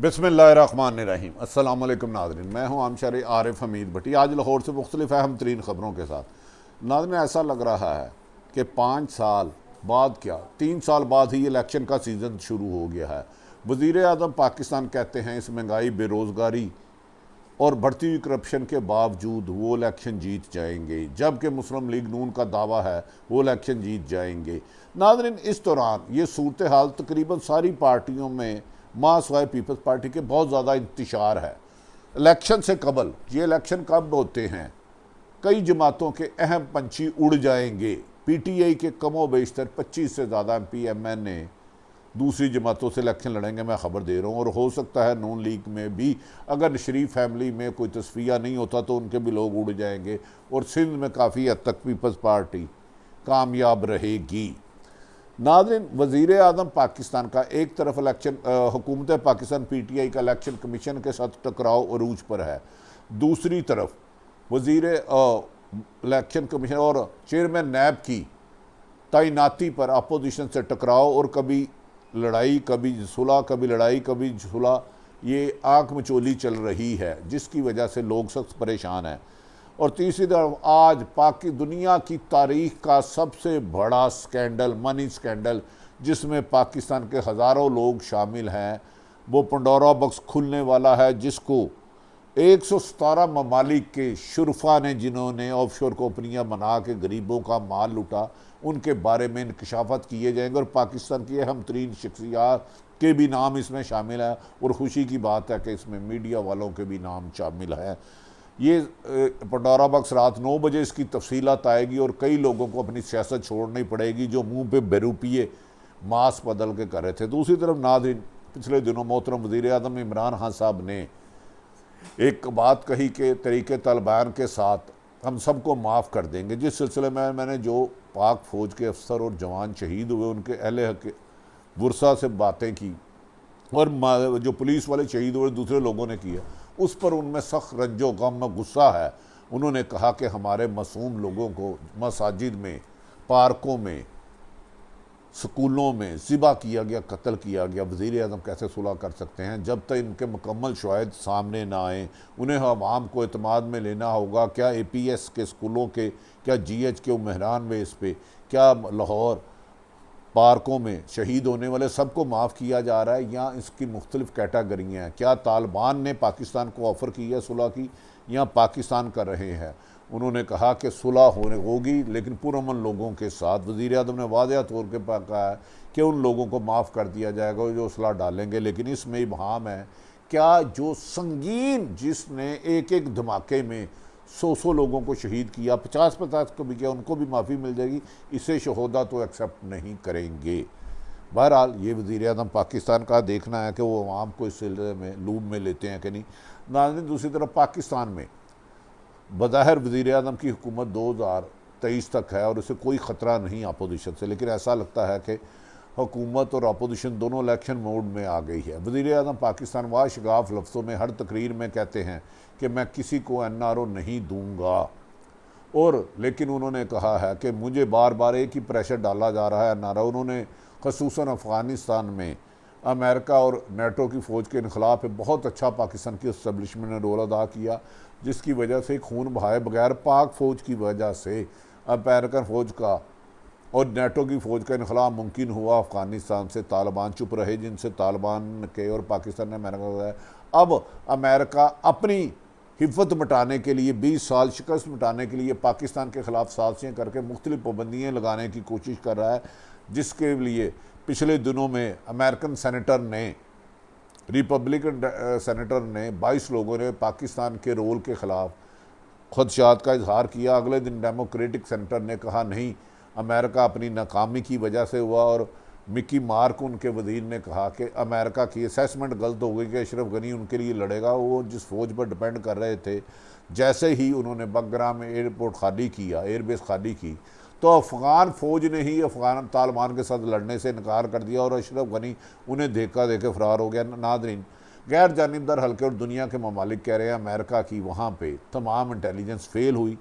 बिस्मिल्लाहिर्रहमानिर्रहीम। अस्सलाम वालेकुम नाज़रीन, मैं हूँ आमशर आरिफ हमीद भट्टी। आज लाहौर से मुख्तलिफ अहम तरीन ख़बरों के साथ। नाज़रीन, ऐसा लग रहा है कि 5 साल बाद, क्या 3 साल बाद ही इलेक्शन का सीज़न शुरू हो गया है। वज़ीर आज़म पाकिस्तान कहते हैं इस महंगाई, बेरोज़गारी और बढ़ती हुई करप्शन के बावजूद वो इलेक्शन जीत जाएंगे, जबकि मुस्लिम लीग नून का दावा है वो इलेक्शन जीत जाएंगे। नाज़रीन, इस दौरान ये सूरत हाल तकरीबन सारी पार्टियों में मासवाए पीपल्स पार्टी के बहुत ज़्यादा इंतशार है। इलेक्शन से कबल, ये इलेक्शन कब होते हैं, कई जमातों के अहम पंछी उड़ जाएंगे। PTI के कमो बेशतर 25 से ज़्यादा MP MNA दूसरी जमातों से इलेक्शन लड़ेंगे, मैं ख़बर दे रहा हूँ। और हो सकता है नून लीग में भी अगर शरीफ फैमिली में कोई तस्फिया नहीं होता तो उनके भी लोग उड़ जाएंगे, और सिंध में काफ़ी हद तक पीपल्स पार्टी कामयाब रहेगी। नाज़रीन, वज़ीर आज़म पाकिस्तान का एक तरफ इलेक्शन, हुकूमत पाकिस्तान PTI का इलेक्शन कमीशन के साथ टकराव अरूज पर है, दूसरी तरफ वज़ीर इलेक्शन कमीशन और चेयरमैन नैब की तैनाती पर अपोजिशन से टकराव और कभी लड़ाई कभी सुलह, कभी लड़ाई कभी सुलह, ये आँख मचोली चल रही है, जिसकी वजह से लोग सख्त परेशान हैं। और तीसरी तरफ आज दुनिया की तारीख का सबसे बड़ा स्कैंडल, मनी स्कैंडल, जिसमें पाकिस्तान के हज़ारों लोग शामिल हैं, वो पंडोरा बॉक्स खुलने वाला है, जिसको 117 ममालिक के शुरफा ने, जिन्होंने ऑफशोर कंपनियां बना के गरीबों का माल लूटा, उनके बारे में इंकशाफात किए जाएंगे। और पाकिस्तान की अहम तरीन शख्सियात के भी नाम इसमें शामिल है, और ख़ुशी की बात है कि इसमें मीडिया वालों के भी नाम शामिल हैं। ये पंडोरा बॉक्स रात 9 बजे इसकी तफसीलात आएगी, और कई लोगों को अपनी सियासत छोड़नी पड़ेगी जो मुंह पे बेरूपिए मास्क बदल के कर रहे थे। दूसरी तरफ नाज़रीन, पिछले दिनों मोहतरम वज़ीर आज़म इमरान खान साहब ने एक बात कही कि तरीके तालिबान के साथ हम सबको माफ़ कर देंगे, जिस सिलसिले में मैंने जो पाक फ़ौज के अफसर और जवान शहीद हुए उनके अहले के वर्सा से बातें की, और जो पुलिस वाले शहीद हुए दूसरे लोगों ने किया, उस पर उनमें सख्त रंजो गम में गुस्सा है। उन्होंने कहा कि हमारे मासूम लोगों को मसाजिद में, पार्कों में, स्कूलों में ज़िबा किया गया, कत्ल किया गया। वज़ीर आज़म कैसे सुलह कर सकते हैं जब तक इनके मुकम्मल शवाहिद सामने ना आएँ। उन्हें अवाम को एतमाद में लेना होगा। क्या APS के स्कूलों के, क्या GH के मेहरान बेस पे, क्या लाहौर पार्कों में शहीद होने वाले सबको माफ़ किया जा रहा है, या इसकी मुख्तलिफ कैटेगरियाँ हैं? क्या तालिबान ने पाकिस्तान को ऑफ़र की है सुलह की, या पाकिस्तान कर रहे हैं? उन्होंने कहा कि सुलह होगी, लेकिन पुरअमन लोगों के साथ। वज़ीर आज़म ने वाज़ेह तौर पर कहा है कि उन लोगों को माफ़ कर दिया जाएगा जो सुलह डालेंगे, लेकिन इसमें इबहाम है, क्या जो संगीन, जिसने एक एक धमाके में 100 लोगों को शहीद किया, 50 को भी किया, उनको भी माफ़ी मिल जाएगी? इसे शहोदा तो एक्सेप्ट नहीं करेंगे। बहरहाल ये वज़ीर आज़म पाकिस्तान का देखना है कि वो अवाम को इस सिलसिले में लूप में लेते हैं कि नहीं। नाज़रीन, दूसरी तरफ पाकिस्तान में बज़ाहिर वज़ीर आज़म की हुकूमत 2023 तक है और उसे कोई ख़तरा नहीं अपोजिशन से, लेकिन ऐसा लगता है कि हुकूमत और अपोजिशन दोनों इलेक्शन मोड में आ गई है। वज़ीर आज़म पाकिस्तान वाशगाफ लफ्ज़ों में हर तकरीर में कहते हैं कि मैं किसी को NRO नहीं दूंगा, और लेकिन उन्होंने कहा है कि मुझे बार बार एक ही प्रेशर डाला जा रहा है NRO। उन्होंने ख़ुसूसन अफ़गानिस्तान में अमेरिका और NATO की फ़ौज के इनखलाफ पे बहुत अच्छा पाकिस्तान की इस्टेब्लिशमेंट ने रोल अदा किया, जिसकी वजह से खून बहाए बगैर पाक फ़ौज की वजह से अमेरिकन फ़ौज का और NATO की फ़ौज का इनखलाब मुमकिन हुआ अफ़गानिस्तान से। तालिबान चुप रहे, जिनसे तालिबान के और पाकिस्तान ने अमेरिका को बताया। अब अमेरिका अपनी हिफ़्फ़त मिटाने के लिए, 20 साल शिकस्त मिटाने के लिए पाकिस्तान के ख़िलाफ़ साजिशें करके मुख्तलिफ़ पाबंदियाँ लगाने की कोशिश कर रहा है, जिसके लिए पिछले दिनों में अमेरिकन सेनेटर ने, रिपब्लिकन सेनेटर ने 22 लोगों ने पाकिस्तान के रोल के ख़िलाफ़ ख़दशात का इजहार किया। अगले दिन डेमोक्रेटिक सेनेटर ने कहा नहीं, अमेरिका अपनी नाकामी की वजह से हुआ, और मिकी मार्क उनके वज़ीर ने कहा कि अमेरिका की असेसमेंट गलत हो गई कि अशरफ गनी उनके लिए लड़ेगा। वो जिस फ़ौज पर डिपेंड कर रहे थे, जैसे ही उन्होंने बग्राम में एयरपोर्ट खाली किया, एयरबेस खाली की, तो अफ़गान फ़ौज ने ही अफ़गान तालिबान के साथ लड़ने से इनकार कर दिया, और अशरफ गनी उन्हें धक्का देकर फ़रार हो गया। नाज़रीन, गैर जानिबदार हल्के और दुनिया के ममालिक कह रहे हैं अमेरिका की वहाँ पे तमाम इंटेलिजेंस फेल हुई,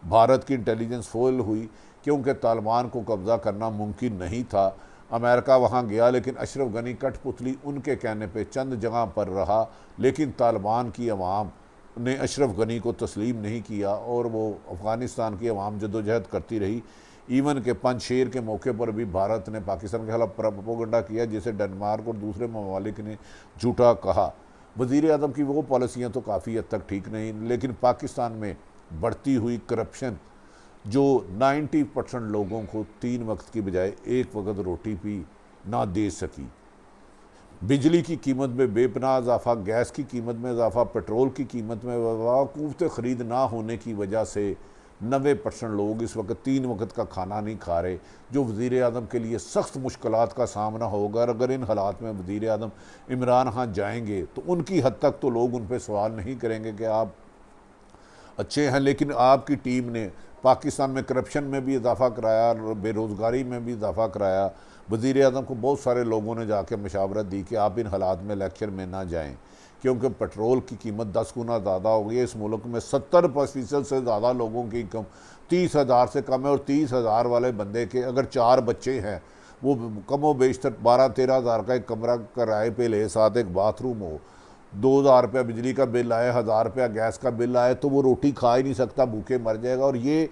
भारत की इंटेलिजेंस फेल हुई, क्योंकि तालिबान को कब्ज़ा करना मुमकिन नहीं था। अमेरिका वहाँ गया, लेकिन अशरफ गनी कठपुतली उनके कहने पे चंद जगह पर रहा, लेकिन तालिबान की अवाम ने अशरफ गनी को तस्लीम नहीं किया और वो अफ़गानिस्तान की अवाम जदोजहद करती रही। इवन के पंजशेर के मौके पर भी भारत ने पाकिस्तान के खिलाफ प्रोपेगेंडा किया, जिसे डेनमार्क और दूसरे ममालिक ने झूठा कहा। वज़ीर आज़म की वो पॉलिसियाँ तो काफ़ी हद तक ठीक नहीं, लेकिन पाकिस्तान में बढ़ती हुई करप्शन जो 90% लोगों को 3 वक्त की बजाय 1 वक्त रोटी भी ना दे सकी, बिजली की कीमत में बेपनाह इजाफा, गैस की कीमत में इजाफा, पेट्रोल की कीमत में इजाफा, क़ुव्वत ख़रीद ना होने की वजह से 90% लोग इस वक्त 3 वक्त का खाना नहीं खा रहे, जो वज़ीर आज़म के लिए सख्त मुश्किलात का सामना होगा। और अगर इन हालात में वज़ीर आज़म इमरान खान जाएंगे तो उनकी हद तक तो लोग उन पर सवाल नहीं करेंगे कि आप अच्छे हैं, लेकिन आपकी टीम ने पाकिस्तान में करप्शन में भी इजाफा कराया और बेरोज़गारी में भी इजाफा कराया। वज़ीर आज़म को बहुत सारे लोगों ने जाके मशावरत दी कि आप इन हालात में इलेक्शन में ना जाएं, क्योंकि पेट्रोल की कीमत 10 गुना ज़्यादा हो गई है। इस मुल्क में 70% से ज़्यादा लोगों की इनकम 30,000 से कम है, और 30,000 वाले बंदे के अगर 4 बच्चे हैं, वो कमो बेशतर 12-13 हज़ार का एक कमरा किराए पे ले, साथ एक बाथरूम हो, 2,000 रुपया बिजली का बिल आए, 1,000 रुपया गैस का बिल आए, तो वो रोटी खा ही नहीं सकता, भूखे मर जाएगा। और ये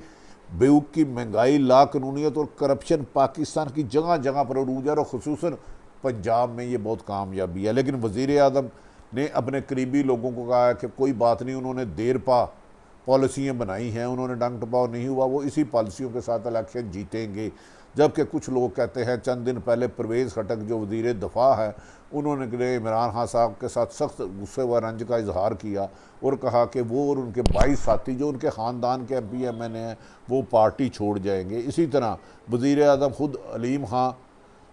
बेवकूफ़ की महंगाई, लाकानूनियत और करप्शन पाकिस्तान की जगह जगह पर अरूज है, और ख़ुसूसन पंजाब में ये बहुत कामयाबी है। लेकिन वज़ीर आज़म ने अपने करीबी लोगों को कहा कि कोई बात नहीं, उन्होंने देर पा पॉलिसियाँ बनाई हैं, उन्होंने डंग टपाव नहीं हुआ, वो इसी पॉलिसियों के साथ इलेक्शन जीतेंगे। जबकि कुछ लोग कहते हैं, चंद दिन पहले परवेज़ खटक जो वज़ीर दिफा है, उन्होंने इमरान खान साहब के साथ सख्त गुस्से व रंज का इजहार किया और कहा कि वो और उनके 22 साथी जो उनके ख़ानदान के MPMN हैं, वो पार्टी छोड़ जाएंगे। इसी तरह वज़ीर आज़म ख़ुद अलीम खां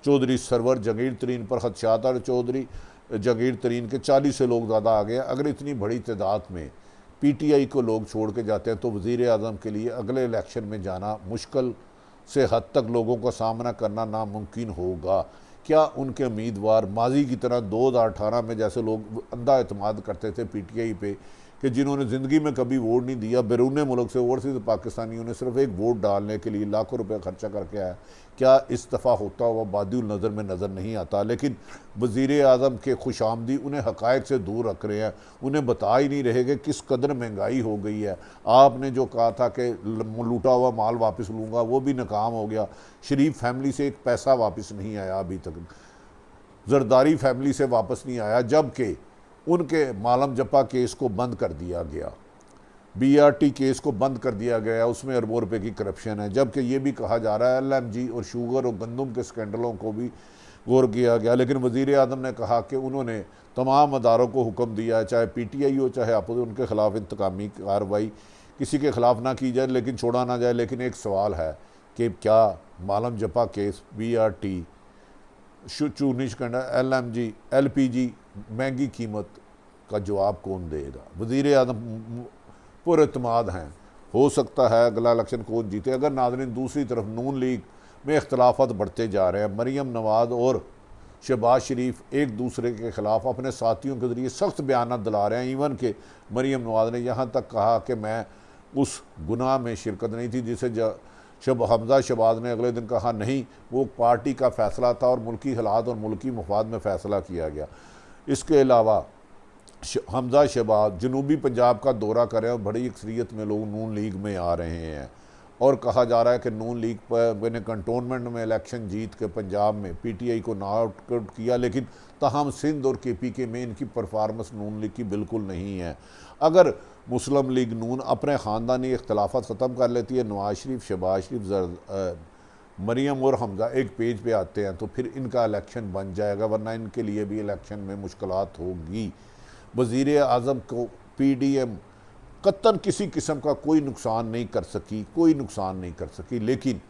चौधरी सरवर जहांगीर तरीन पर खदशात और चौधरी जहांगीर तरीन के 40 से लोग ज़्यादा आ गए। अगर इतनी बड़ी तादाद में PTI को लोग छोड़ के जाते हैं तो वज़ीर आज़म के लिए अगले इलेक्शन में जाना मुश्किल से हद तक लोगों का सामना करना नामुमकिन होगा। क्या उनके उम्मीदवार माजी की तरह 2018 में जैसे लोग अंधा एतमाद करते थे PTI पे, कि जिन्होंने ज़िंदगी में कभी वोट नहीं दिया, बैरून मुल्क से ओवरसीज़ पाकिस्तानियों ने सिर्फ एक वोट डालने के लिए लाखों रुपया खर्चा करके आया, क्या इस दफ़ा होता हुआ बादिउल नज़र में नज़र नहीं आता। लेकिन वज़ीर आज़म के खुशामदी उन्हें हक़ाइक़ से दूर रख रहे हैं, उन्हें बता ही नहीं रहे कि किस कदर महंगाई हो गई है। आपने जो कहा था कि लूटा हुआ माल वापस लूँगा, वो भी नाकाम हो गया। शरीफ फैमिली से एक पैसा वापस नहीं आया अभी तक, जरदारी फैमिली से वापस नहीं आया, जबकि उनके मालम जपा केस को बंद कर दिया गया, BRT केस को बंद कर दिया गया, उसमें अरबों रुपए की करप्शन है। जबकि ये भी कहा जा रहा है LMG और शुगर और गंदम के स्कैंडलों को भी गौर किया गया। लेकिन वज़ीर आज़म ने कहा कि उन्होंने तमाम अदारों को हुक्म दिया है, चाहे PTI हो चाहे आप, उनके खिलाफ इंतकामी कार्रवाई किसी के खिलाफ ना की जाए, लेकिन छोड़ा ना जाए। लेकिन एक सवाल है कि क्या मालम जपा केस, BRT, चूनी स्कैंडल, LMG, LPG, महंगी कीमत का जवाब कौन देगा? वज़ीर आज़म पुरएतमाद हैं, हो सकता है अगला इलेक्शन कौन जीते। अगर नाज़रीन दूसरी तरफ नून लीग में इख्तलाफात बढ़ते जा रहे हैं, मरीम नवाज़ और शहबाज शरीफ एक दूसरे के ख़िलाफ़ अपने साथियों के ज़रिए सख्त बयान दिला रहे हैं। इवन के मरीम नवाज़ ने यहाँ तक कहा कि मैं उस गुनाह में शिरकत नहीं थी जिसे हमजा शहबाज ने अगले दिन कहा नहीं, वो पार्टी का फ़ैसला था और मुल्की हालात और मुल्की मफाद में फ़ैसला किया गया। इसके अलावा हमजा शहबाज जनूबी पंजाब का दौरा कर रहे हैं और बड़ी अक्सरियत में लोग नून लीग में आ रहे हैं, और कहा जा रहा है कि नून लीग पर ने कंटोनमेंट में इलेक्शन जीत के पंजाब में PTI को नॉक आउट किया, लेकिन तहम सिंध और KPK में इनकी परफॉर्मेंस नून लीग की बिल्कुल नहीं है। अगर मुस्लिम लीग नून अपने ख़ानदानी इख्तलाफात ख़त्म कर लेती है, नवाज शरीफ, शहबाज शरीफ, मरीम और हमजा एक पेज पे आते हैं, तो फिर इनका इलेक्शन बन जाएगा, वरना इनके लिए भी इलेक्शन में मुश्किलात होगी। वज़ीर आज़म को PDM कत्तन किसी किस्म का कोई नुकसान नहीं कर सकी, कोई नुकसान नहीं कर सकी। लेकिन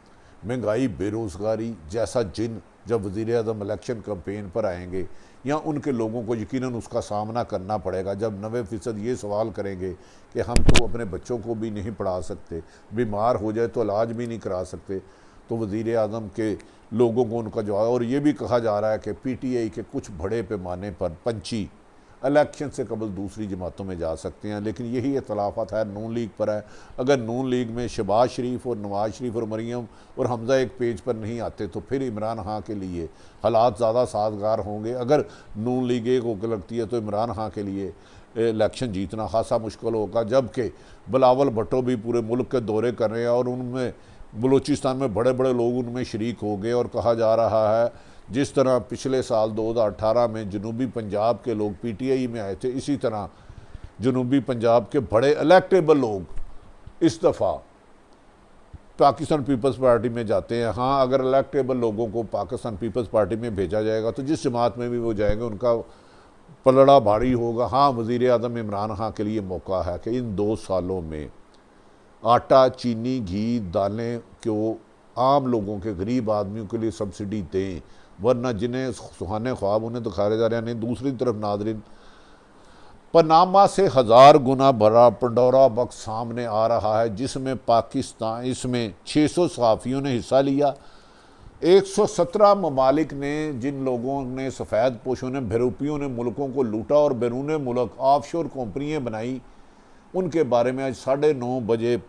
महंगाई, बेरोज़गारी जैसा जिन जब वज़ीर आज़म इलेक्शन कैंपेन पर आएंगे, या उनके लोगों को यकीनन उसका सामना करना पड़ेगा। जब 90% ये सवाल करेंगे कि हम तो अपने बच्चों को भी नहीं पढ़ा सकते, बीमार हो जाए तो इलाज भी नहीं करा सकते, तो वज़ीर आज़म के लोगों को उनका जवाब। और ये भी कहा जा रहा है कि PTI के कुछ बड़े पैमाने पर पंची इलेक्शन से कबल दूसरी जमातों में जा सकते हैं। लेकिन यही इख्तलाफात है नून लीग पर है। अगर नून लीग में शहबाज शरीफ और नवाज शरीफ और मरीम और हमजा एक पेज पर नहीं आते तो फिर इमरान खान के लिए हालात ज़्यादा साजगार होंगे। अगर नून लीग एक होकर लगती है तो इमरान खान के लिए इलेक्शन जीतना खासा मुश्किल होगा। जबकि बिलावल भुट्टो भी पूरे मुल्क के दौरे कर रहे हैं और उनमें बलूचिस्तान में बड़े बड़े लोग उनमें शरीक हो गए। और कहा जा रहा है जिस तरह पिछले साल 2018 में जनूबी पंजाब के लोग PTI में आए थे, इसी तरह जनूबी पंजाब के बड़े इलेक्टेबल लोग इस दफ़ा पाकिस्तान पीपल्स पार्टी में जाते हैं। हाँ, अगर इलेक्टेबल लोगों को पाकिस्तान पीपल्स पार्टी में भेजा जाएगा तो जिस जमात में भी वो जाएंगे उनका पलड़ा भारी होगा। हाँ, वज़ीर आज़म इमरान खान के लिए मौका है कि इन 2 सालों में आटा, चीनी, घी, दालें को आम लोगों के, गरीब आदमियों के लिए सब्सिडी दें, वरना जिन्हें सुहाने ख्वाब उन्हें दिखाए जा रहे हैं। दूसरी तरफ नादरीन, पनामा से 1000 गुना बड़ा पंडोरा बॉक्स सामने आ रहा है जिसमें पाकिस्तान, इसमें 600 सहाफ़ियों ने हिस्सा लिया। 117 ममालिक ने, जिन लोगों ने, सफ़ेद पोशों ने, बहरूपियों ने मुल्कों को लूटा और बैरून मुल्क ऑफशोर कंपनियाँ बनाई, उनके बारे में आज 9:30 बजे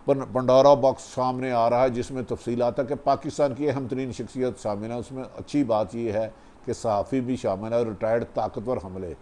पंडोरा बॉक्स सामने आ रहा है जिसमें तफसीलात है कि पाकिस्तान की अहम तरीन शख्सियत शामिल है। उसमें अच्छी बात यह है कि सहाफ़ी भी शामिल है, रिटायर्ड ताकतवर हमले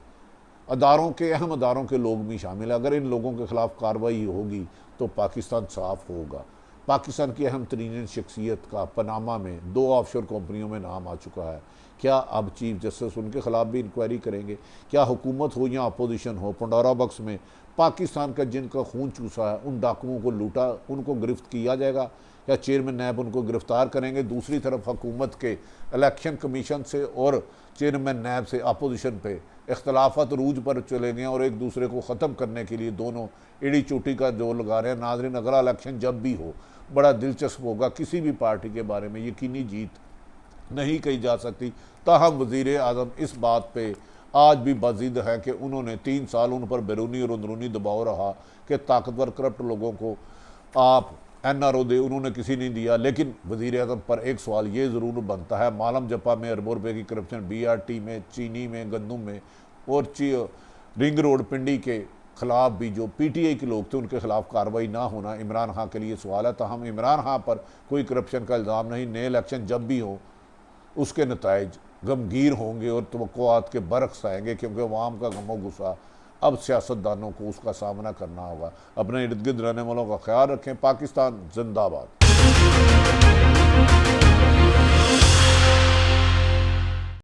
अदारों के, अहम अदारों के लोग भी शामिल हैं। अगर इन लोगों के ख़िलाफ़ कार्रवाई होगी तो पाकिस्तान साफ़ होगा। पाकिस्तान की अहम तरीन शख्सियत का पनामा में 2 ऑफशोर कंपनियों में नाम आ चुका है। क्या अब चीफ जस्टिस उनके ख़िलाफ़ भी इंक्वायरी करेंगे? क्या हुकूमत हो या अपोजिशन हो, पंडोरा बॉक्स में पाकिस्तान का जिनका खून चूसा है, उन डाकुओं को लूटा, उनको गिरफ्त किया जाएगा? या चेयरमैन नैब उनको गिरफ्तार करेंगे? दूसरी तरफ हुकूमत के इलेक्शन कमीशन से और चेयरमैन नैब से अपोजिशन पे इख्तलाफात रूज पर चले गए और एक दूसरे को ख़त्म करने के लिए दोनों एड़ी चोटी का जोर लगा रहे हैं। नाज़रीन, अगला इलेक्शन जब भी हो बड़ा दिलचस्प होगा। किसी भी पार्टी के बारे में यकीनी जीत नहीं कही जा सकती। ताहम वज़ीर आज़म इस बात पे आज भी बाजिद है कि उन्होंने 3 साल उन पर बैरूनी और अंदरूनी दबाव रहा कि ताकतवर करप्ट लोगों को आप NRO दे, उन्होंने किसी नहीं दिया। लेकिन वज़ीर आज़म पर एक सवाल ये ज़रूर बनता है, मालम जपा में अरबों रुपये की करप्शन, BRT में, चीनी में, गंदम में और रिंग रोड पिंडी के ख़िलाफ़ भी जो PTI के लोग थे उनके ख़िलाफ़ कार्रवाई ना होना इमरान खान के लिए सवाल है। ताहम इमरान खान पर कोई करप्शन का इल्ज़ाम नहीं। नए इलेक्शन जब भी हो उसके नताइज गमगीर होंगे और तवक्कुआत के बरक्स आएंगे, क्योंकि अवाम का गमो गुस्सा अब सियासतदानों को उसका सामना करना होगा। अपने इर्द गिर्द रहने वालों का ख्याल रखें। पाकिस्तान जिंदाबाद।